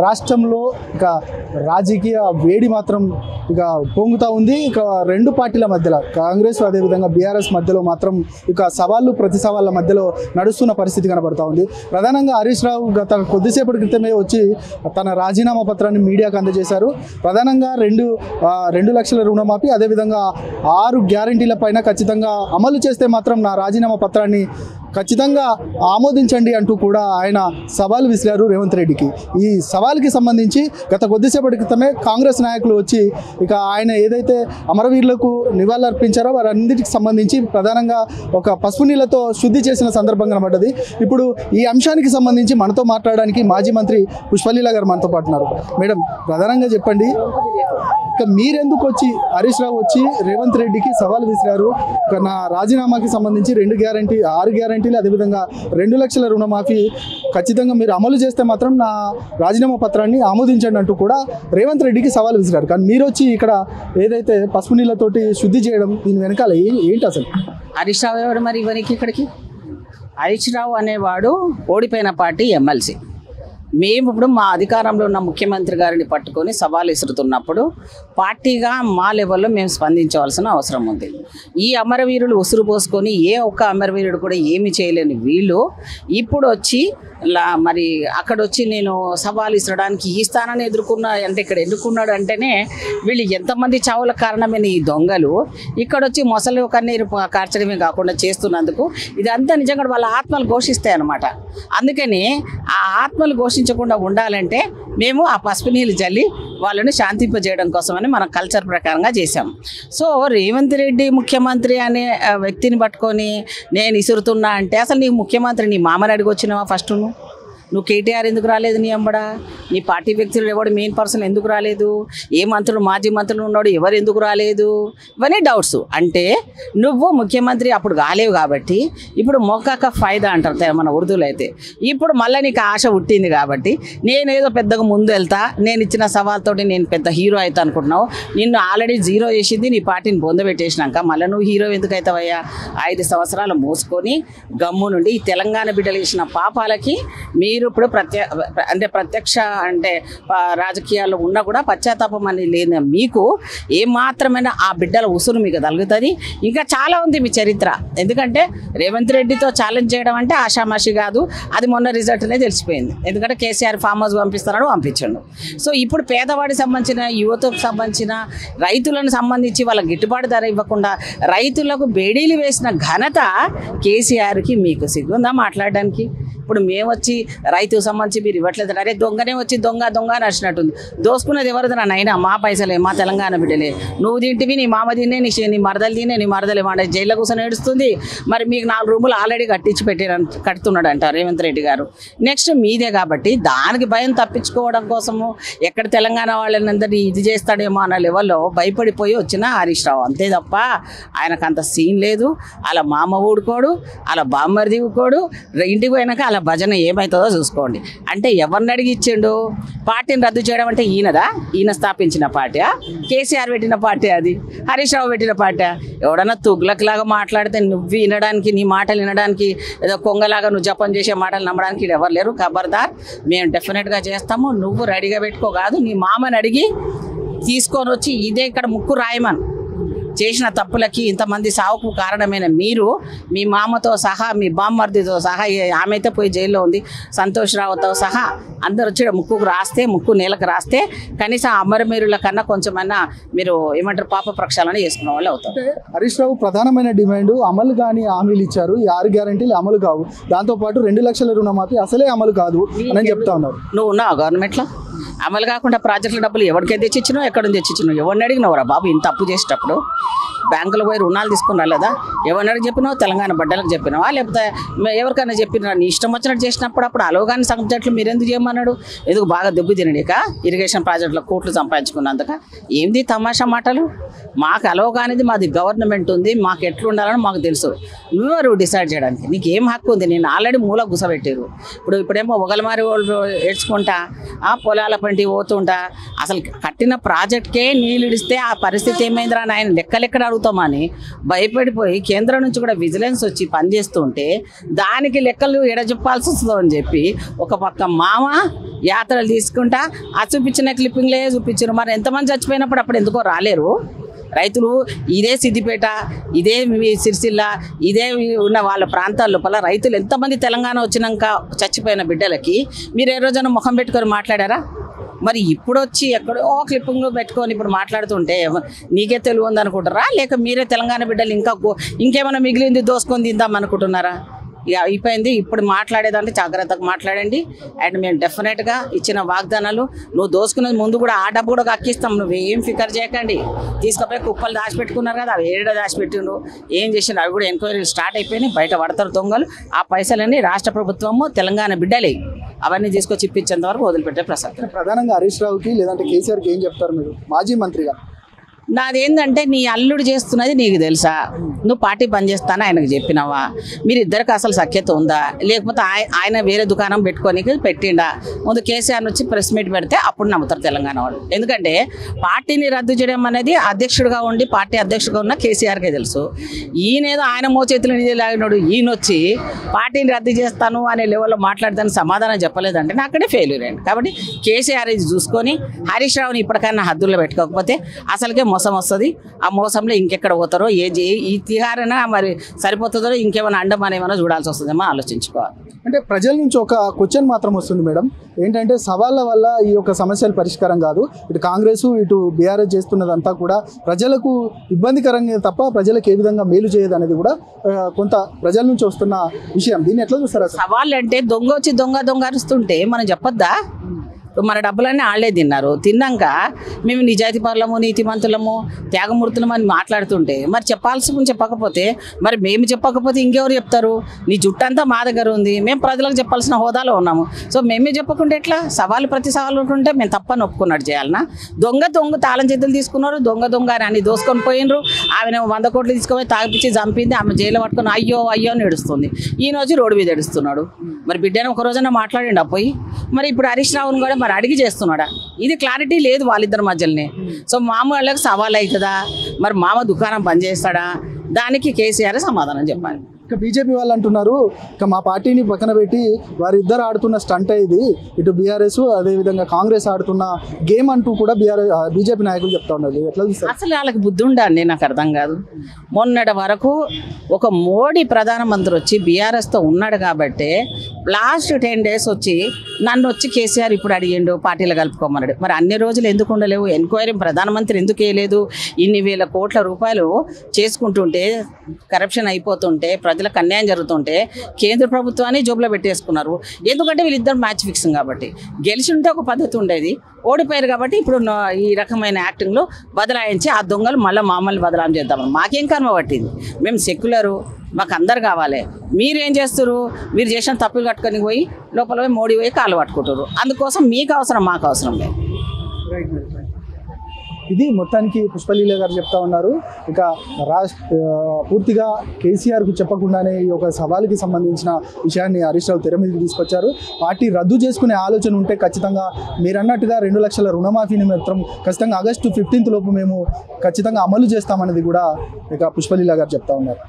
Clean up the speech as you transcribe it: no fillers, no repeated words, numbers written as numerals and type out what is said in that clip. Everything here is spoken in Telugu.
రాష్ట్రంలో ఇక రాజకీయ వేడి మాత్రం ఇక పొంగుతూ ఉంది. ఇక రెండు పార్టీల మధ్యలో కాంగ్రెస్ అదేవిధంగా బీఆర్ఎస్ మధ్యలో మాత్రం ఇక సవాళ్ళు ప్రతి సవాళ్ళ మధ్యలో నడుస్తున్న పరిస్థితి కనబడతా ఉంది. ప్రధానంగా హరీష్ రావు గత కొద్దిసేపటి క్రితమే వచ్చి తన రాజీనామా పత్రాన్ని మీడియాకు అందజేశారు. ప్రధానంగా 2 లక్షల రుణమాఫీ అదేవిధంగా 6 గ్యారంటీల పైన ఖచ్చితంగా అమలు చేస్తే మాత్రం నా రాజీనామా పత్రాన్ని ఖచ్చితంగా ఆమోదించండి అంటూ కూడా ఆయన సవాల్ విసిరారు రేవంత్ రెడ్డికి. ఈ సవాల్కి సంబంధించి గత కొద్దిసేపటి క్రితమే కాంగ్రెస్ నాయకులు వచ్చి ఇక ఆయన ఏదైతే అమరవీరులకు నివాళులర్పించారో వారన్నిటికి సంబంధించి ప్రధానంగా ఒక పసుపు నీళ్లతో శుద్ధి చేసిన సందర్భం కనబడ్డది. ఇప్పుడు ఈ అంశానికి సంబంధించి మనతో మాట్లాడడానికి మాజీ మంత్రి పుష్పలీల గారు మనతో పాటు ఉన్నారు. మేడం, ప్రధానంగా చెప్పండి, ఇక మీరెందుకు వచ్చి హరీష్ రావు వచ్చి రేవంత్ రెడ్డికి సవాల్ విసిరారు? ఇక నా రాజీనామాకి సంబంధించి 6 గ్యారంటీలు అదేవిధంగా 2 లక్షల రుణమాఫీ ఖచ్చితంగా మీరు అమలు చేస్తే మాత్రం నా రాజీనామా పత్రాన్ని ఆమోదించండి అంటూ కూడా రేవంత్ రెడ్డికి సవాల్ విసిరారు. కానీ మీరు వచ్చి ఇక్కడ ఏదైతే పసుపు నీళ్ళతోటి శుద్ధి చేయడం దీని వెనకాల ఏంటి అసలు? హరీష్ రావు ఎవడు మరి ఇవరికి ఇక్కడికి? హరీష్ రావు అనేవాడు ఓడిపోయిన పార్టీ ఎమ్మెల్సీ. మేము ఇప్పుడు మా అధికారంలో ఉన్న ముఖ్యమంత్రి గారిని పట్టుకొని సవాల్ విసురుతున్నప్పుడు పార్టీగా మా లెవెల్లో మేము స్పందించవలసిన అవసరం ఉంది. ఈ అమరవీరులు ఉసురు పోసుకొని ఏ ఒక్క అమరవీరుడు కూడా ఏమి చేయలేని వీళ్ళు ఇప్పుడు వచ్చి మరి అక్కడ వచ్చి నేను సవాల్ ఇసరడానికి ఈ స్థానాన్ని అంటే ఇక్కడ ఎన్నుకున్నాడు అంటేనే వీళ్ళు ఎంతమంది చావుల కారణమైన ఈ దొంగలు ఇక్కడ వచ్చి మొసలు కన్నీరు కార్చడమే కాకుండా చేస్తున్నందుకు ఇదంతా నిజంగా వాళ్ళ ఆత్మలు ఘోషిస్తాయి అన్నమాట. అందుకని ఆ ఆత్మలు ఘోషించకుండా ఉండాలంటే మేము ఆ పసుపు నీళ్ళు జల్లి వాళ్ళని శాంతింపజేయడం కోసమని మన కల్చర్ ప్రకారంగా చేశాం. సో రేవంత్ రెడ్డి ముఖ్యమంత్రి అనే వ్యక్తిని పట్టుకొని నేను ఇసురుతున్నా అంటే అసలు నీ ముఖ్యమంత్రి నీ మామని అడిగి వచ్చినావా? ఫస్ట్ నువ్వు కేటీఆర్ ఎందుకు రాలేదు? నీ అమ్మడా నీ పార్టీ వ్యక్తులు ఎవడు మెయిన్ పర్సన్ ఎందుకు రాలేదు? ఏ మంత్రులు మాజీ మంత్రులు ఉన్నాడు ఎవరు ఎందుకు రాలేదు? ఇవన్నీ డౌట్స్. అంటే నువ్వు ముఖ్యమంత్రి అప్పుడు కాలేవు కాబట్టి ఇప్పుడు మొక్కక ఫైదా అంటారు మన ఉర్దూలో అయితే. ఇప్పుడు మళ్ళీ నీకు ఆశ పుట్టింది కాబట్టి నేనేదో పెద్దగా ముందు వెళ్తా, నేను ఇచ్చిన సవాల్తోటి నేను పెద్ద హీరో అవుతా అనుకుంటున్నావు. నిన్ను ఆల్రెడీ జీరో చేసింది నీ పార్టీని బొందబెట్టేసినాక మళ్ళీ నువ్వు హీరో ఎందుకు అవుతావయ్యా? 5 సంవత్సరాలు మోసుకొని గమ్ము నుండి ఈ తెలంగాణ బిడ్డలు చేసిన పాపాలకి మీరు ఇప్పుడు ప్రత్యక్ష రాజకీయాల్లో ఉన్నా కూడా పశ్చాత్తాపం అని లేని మీకు ఏమాత్రమైనా ఆ బిడ్డల ఉసురు మీకు తగులుతుంది. ఇంకా చాలా ఉంది మీ చరిత్ర. ఎందుకంటే రేవంత్ రెడ్డితో ఛాలెంజ్ చేయడం అంటే ఆషామాషి కాదు. అది మొన్న రిజల్ట్నే తెలిసిపోయింది. ఎందుకంటే కేసీఆర్ ఫామ్ హౌస్ పంపిస్తున్నాడు, పంపించండు. సో ఇప్పుడు పేదవాడికి సంబంధించిన యువతకు సంబంధించిన రైతులను సంబంధించి వాళ్ళకి గిట్టుబాటు ధర ఇవ్వకుండా రైతులకు బేడీలు వేసిన ఘనత కేసీఆర్కి. మీకు సిగ్గుందా మాట్లాడడానికి? ఇప్పుడు మేము వచ్చి రైతుకు సంబంధించి మీరు ఇవ్వట్లేదు, అరే దొంగనే వచ్చి దొంగ అని వచ్చినట్టుంది. దోసుకున్నది ఎవరిది? నైనా మా పైసలే, మా తెలంగాణ బిడ్డలే. నువ్వు తింటివి, నీ మామ తినే, నీ మరదలు తినే, నీ మరదలే వాడే జైల్లో కూర్చొని ఏడుస్తుంది. మరి మీకు 4 రూములు ఆల్రెడీ కడుతున్నాడు అంటారు రేవంత్ రెడ్డి గారు. నెక్స్ట్ మీదే కాబట్టి దానికి భయం తప్పించుకోవడం కోసము ఎక్కడ తెలంగాణ వాళ్ళని ఇది చేస్తాడేమో అన్న లెవెల్లో భయపడిపోయి వచ్చిన హరీష్ రావు. అంతే తప్ప ఆయనకు అంత సీన్ లేదు. అలా మామ ఊడుకోడు, అలా బామ్మరిది ఊడుకోడు. ఇంటికి పోయినాక అలా భజన ఏమవుతుందో చూసుకోండి. అంటే ఎవరిని అడిగి ఇచ్చిండు? పార్టీని రద్దు చేయడం అంటే ఈయనదా? ఈయన స్థాపించిన పార్టీ? కేసీఆర్ పెట్టిన పార్టీ? అది హరీష్ రావు పెట్టిన పార్టీ? ఎవడన్నా తుగ్లక్లాగా మాట్లాడితే నువ్వు వినడానికి, నీ మాటలు వినడానికి, ఏదో కొంగలాగా నువ్వు జపం చేసే మాటలు నమ్మడానికి ఎవరు లేరు. ఖబర్దార్, మేము డెఫినెట్గా చేస్తాము. నువ్వు రెడీగా పెట్టుకో కాదు, నీ మామని అడిగి తీసుకొని వచ్చి ఇదే ఇక్కడ ముక్కు రాయమను. చేసిన తప్పులకి ఇంతమంది సావుకు కారణమైన మీరు, మీ మామతో సహా, మీ బామ్మర్దితో సహా, ఆమె అయితే పోయి జైల్లో ఉంది, సంతోష్ రావుతో సహా అందరు వచ్చి ముక్కు నేలకు రాస్తే కనీసం అమరమీరుల కన్నా కొంచెమన్నా మీరు ఏమంటారు పాప ప్రక్షాళన చేసుకున్న వాళ్ళు అవుతారు. హరీష్ రావు ప్రధానమైన డిమాండ్ అమలు కాని హామీలు ఇచ్చారు. ఈ 6 గ్యారంటీలు అమలు కావు, దాంతోపాటు 2 లక్షల రుణమాఫీ అసలే అమలు కాదు అని చెప్తా ఉన్నారు. నువ్వు ఉన్నావు గవర్నమెంట్లో? అమలు కాకుండా ప్రాజెక్టుల డబ్బులు ఎవరికైతే తెచ్చిచ్చినావు, ఎక్కడ తెచ్చిచ్చినావు? ఎవరిని అడిగినవరా బాబు? ఇంత అప్పు చేసేటప్పుడు బ్యాంకులో పోయి రుణాలు తీసుకుని రాలేదా? ఎవరిని అడిగి చెప్పినావు? తెలంగాణ బిడ్డలకు చెప్పినావా? లేకపోతే ఎవరికైనా చెప్పినా? నీ ఇష్టం వచ్చినట్టు చేసినప్పుడు అప్పుడు అలవగాని సబ్జెక్టులు మీరు ఎందుకు చేయమన్నాడు? ఎందుకు బాగా దెబ్బ తినడిక? ఇరిగేషన్ ప్రాజెక్టులో కోట్లు సంపాదించుకున్నందుక? ఏంది తమాషా మాటలు? మాకు అలవగానిది మాది గవర్నమెంట్ ఉంది, మాకు ఎట్లుండాలని మాకు తెలుసు. నువ్వెవరు డిసైడ్ చేయడానికి? నీకు ఏం హక్కు ఉంది? నేను ఆల్రెడీ మూల గుసబెట్టారు. ఇప్పుడేమో ఒకలమారి వాళ్ళు ఏడ్చుకుంటా, పొలాల పంటి పోతుంటా, అసలు కట్టిన ప్రాజెక్ట్కే నీళ్ళు ఇడిస్తే ఆ పరిస్థితి ఏమైందిరా నాయన లెక్కలెక్కడ అడుగుతామని భయపడిపోయి కేంద్రం నుంచి కూడా విజిలెన్స్ వచ్చి పనిచేస్తుంటే దానికి లెక్కలు ఎడజెప్పాల్సి వస్తుందో అని చెప్పి ఒక పక్క మామ యాత్రలు తీసుకుంటా ఆ చూపించిన క్లిప్పింగ్లే చూపించారు. మరి ఎంతమంది చచ్చిపోయినప్పుడు అప్పుడు ఎందుకో రాలేరు రైతులు? ఇదే సిద్దిపేట, ఇదే సిరిసిల్ల, ఇదే ఉన్న వాళ్ళ ప్రాంతాల లోపల రైతులు ఎంతమంది తెలంగాణ వచ్చినాక చచ్చిపోయిన బిడ్డలకి మీరు ఏ రోజున ముఖం పెట్టుకొని మాట్లాడారా? మరి ఇప్పుడు వచ్చి ఎక్కడో క్లిప్పింగ్ పెట్టుకొని ఇప్పుడు మాట్లాడుతుంటే నీకే తెలివి ఉందనుకుంటారా, లేక మీరే తెలంగాణ బిడ్డలు ఇంకేమైనా మిగిలింది దోసుకొని తిందాం అనుకుంటున్నారా? ఇక అయిపోయింది. ఇప్పుడు మాట్లాడేదంటే జాగ్రత్తగా మాట్లాడండి. అండ్ మేము డెఫినెట్గా ఇచ్చిన వాగ్దానాలు నువ్వు దోసుకునేది ముందు కూడా ఆ డబ్బు కూడా అక్కిస్తాం, నువ్వేం ఫికర్ చేయకండి. తీసుకుపోయి కుప్పలు దాచిపెట్టుకున్నారు కదా, అవి ఏడ దాచిపెట్టిండ్రు, ఏం చేసిండ్రు, అవి కూడా ఎంక్వైరీలు స్టార్ట్ అయిపోయినాయి. బయట పడతారు దొంగలు. ఆ పైసలన్నీ రాష్ట్ర ప్రభుత్వము తెలంగాణ బిడ్డలే అవన్నీ తీసుకొచ్చి ఇప్పించేంత వరకు వదిలిపెట్టే ప్రసక్తి. ప్రధానంగా హరీష్ రావుకి లేదంటే కేసీఆర్కి ఏం చెప్తారు మీరు మాజీ మంత్రిగా? నాదేంటంటే నీ అల్లుడు చేస్తున్నది నీకు తెలుసా? నువ్వు పార్టీ పనిచేస్తానని ఆయనకు చెప్పినావా? మీరు ఇద్దరికి అసలు సఖ్యత ఉందా? లేకపోతే ఆయన వేరే దుకాణం పెట్టుకొని పెట్టిండా? ముందు కేసీఆర్ వచ్చి ప్రెస్ మీట్ పెడితే అప్పుడు నమ్ముతారు తెలంగాణ వాళ్ళు. ఎందుకంటే పార్టీని రద్దు చేయడం అనేది అధ్యక్షుడిగా ఉండి పార్టీ అధ్యక్షుడిగా ఉన్న కేసీఆర్కే తెలుసు. ఈయనేదో ఆయన మోచేతులు నిధి లాగినాడు, ఈయన వచ్చి పార్టీని రద్దు చేస్తాను అనే లెవెల్లో మాట్లాడతాను సమాధానం చెప్పలేదంటే నాకు అక్కడే ఫెయిల్యూర్ అయింది. కాబట్టి కేసీఆర్ ఇది చూసుకొని హరీష్ రావుని ఇప్పటికైనా హద్దుల్లో పెట్టుకోకపోతే అసలుకే మోసం వస్తుంది. ఆ మోసంలో ఇంకెక్కడ పోతారో ఈ తిహారైనా మరి సరిపోతుందో ఇంకేమైనా అండమాన్ ఏమైనా చూడాల్సి వస్తుందేమో ఆలోచించుకోవాలి. అంటే ప్రజల నుంచి ఒక క్వశ్చన్ మాత్రం వస్తుంది మేడం, ఏంటంటే సవాళ్ళ వల్ల ఈ యొక్క సమస్యలు పరిష్కారం కాదు. ఇటు కాంగ్రెస్ ఇటు బీఆర్ఎస్ చేస్తున్నదంతా కూడా ప్రజలకు ఇబ్బందికరంగా తప్ప ప్రజలకు ఏ విధంగా మేలు చేయదు అనేది కూడా కొంత ప్రజల నుంచి వస్తున్న విషయం. దీన్ని ఎట్లా చూస్తారు? సవాళ్ళు అంటే దొంగ వచ్చి దొంగ అరుస్తుంటే మనం చెప్పొద్దా? మన డబ్బులన్నీ వాళ్ళే తిన్నాక మేము నిజాయితీ పరులము, నీతిమంతులము, త్యాగమూర్తులము అని మాట్లాడుతుంటే మరి చెప్పకపోతే మరి మేము చెప్పకపోతే ఇంకెవరు చెప్తారు? నీ జుట్టంతా మా దగ్గర ఉంది, మేము ప్రజలకు చెప్పాల్సిన హోదాలో ఉన్నాము. సో మేమే చెప్పకుండా ఎట్లా? ప్రతి సవాలు ఉంటుంటే మేము తప్పని ఒప్పుకున్నట్టు చేయాలన్నా? దొంగ తాళం చేతులు తీసుకున్నారు, దొంగ అని అన్ని దోసుకొని పోయినరు. ఆమె 100 కోట్లు తీసుకొని తాగిపించి చంపింది, ఆమె జైలు పట్టుకొని అయ్యో అని ఏడుస్తుంది. ఈయన వచ్చి రోడ్డు మీద ఏడుస్తున్నాడు. మరి బిడ్డను ఒక రోజున మాట్లాడండి పోయి. మరి ఇప్పుడు హరీష్ రావును కూడా మరి అడిగి చేస్తున్నాడా? ఇది క్లారిటీ లేదు వాళ్ళిద్దరి మధ్యలోనే. సో మామ వాళ్ళకి సవాల్ అవుతుందా? మరి మామ దుకాణం బంద్ చేస్తాడా? దానికి కేసీఆర్ సమాధానం చెప్పాలి. ఇక బీజేపీ వాళ్ళు అంటున్నారు, ఇక మా పార్టీని పక్కన పెట్టి వారిద్దరు ఆడుతున్న స్టంట్ ఇది, ఇటు బీఆర్ఎస్ అదేవిధంగా కాంగ్రెస్ ఆడుతున్న గేమ్ అంటూ కూడా బీజేపీ నాయకులు చెప్తా ఉన్నారు. ఎట్లా చూస్తారు? అసలు వాళ్ళకి బుద్ధి ఉండండి, నాకు అర్థం కాదు. మొన్నటి వరకు ఒక మోడీ ప్రధానమంత్రి వచ్చి బీఆర్ఎస్తో ఉన్నాడు కాబట్టి లాస్ట్ 10 days వచ్చి నన్ను వచ్చి కేసీఆర్ ఇప్పుడు అడిగిండు పార్టీలు కలుపుకోమన్నాడు. మరి అన్ని రోజులు ఎందుకు ఉండలేవు? ఎంక్వైరీ ప్రధానమంత్రి ఎందుకు వేయలేదు? ఇన్ని వేల కోట్ల రూపాయలు చేసుకుంటుంటే, కరప్షన్ అయిపోతుంటే, ప్రజలకు అన్యాయం జరుగుతుంటే కేంద్ర ప్రభుత్వాన్ని జోబులో పెట్టేసుకున్నారు. ఎందుకంటే వీళ్ళిద్దరు మ్యాచ్ ఫిక్సింగ్ కాబట్టి. గెలిచి ఉంటే ఒక పద్ధతి ఉండేది, ఓడిపోయారు కాబట్టి ఇప్పుడు ఈ రకమైన యాక్టింగ్లో బదలాయించి ఆ దొంగలు మళ్ళీ మామూలు బదలాం చేద్దామని మాకేం కర్మ పట్టింది? మేము సెక్యులరు, మాకు అందరు కావాలి. మీరేం చేస్తారు? మీరు చేసిన తప్పులు కట్టుకొని పోయి లోపల పోయి మోడీ పోయి కాళ్ళు పట్టుకుంటారు. అందుకోసం మీకు అవసరం, మాకు అవసరం లేదు. ఇది మొత్తానికి పుష్పలీల గారు చెప్తా ఉన్నారు. ఇక పూర్తిగా కేసీఆర్కు చెప్పకుండానే ఈ యొక్క సవాలుకి సంబంధించిన విషయాన్ని హరీష్ రావు తెర మీదకి తీసుకొచ్చారు. పార్టీ రద్దు చేసుకునే ఆలోచన ఉంటే ఖచ్చితంగా మీరు అన్నట్టుగా 2 లక్షల రుణమాఫీని మాత్రం ఖచ్చితంగా ఆగస్టు 15th లోపు మేము ఖచ్చితంగా అమలు చేస్తామనేది కూడా ఇక పుష్పలీల గారు చెప్తా ఉన్నారు.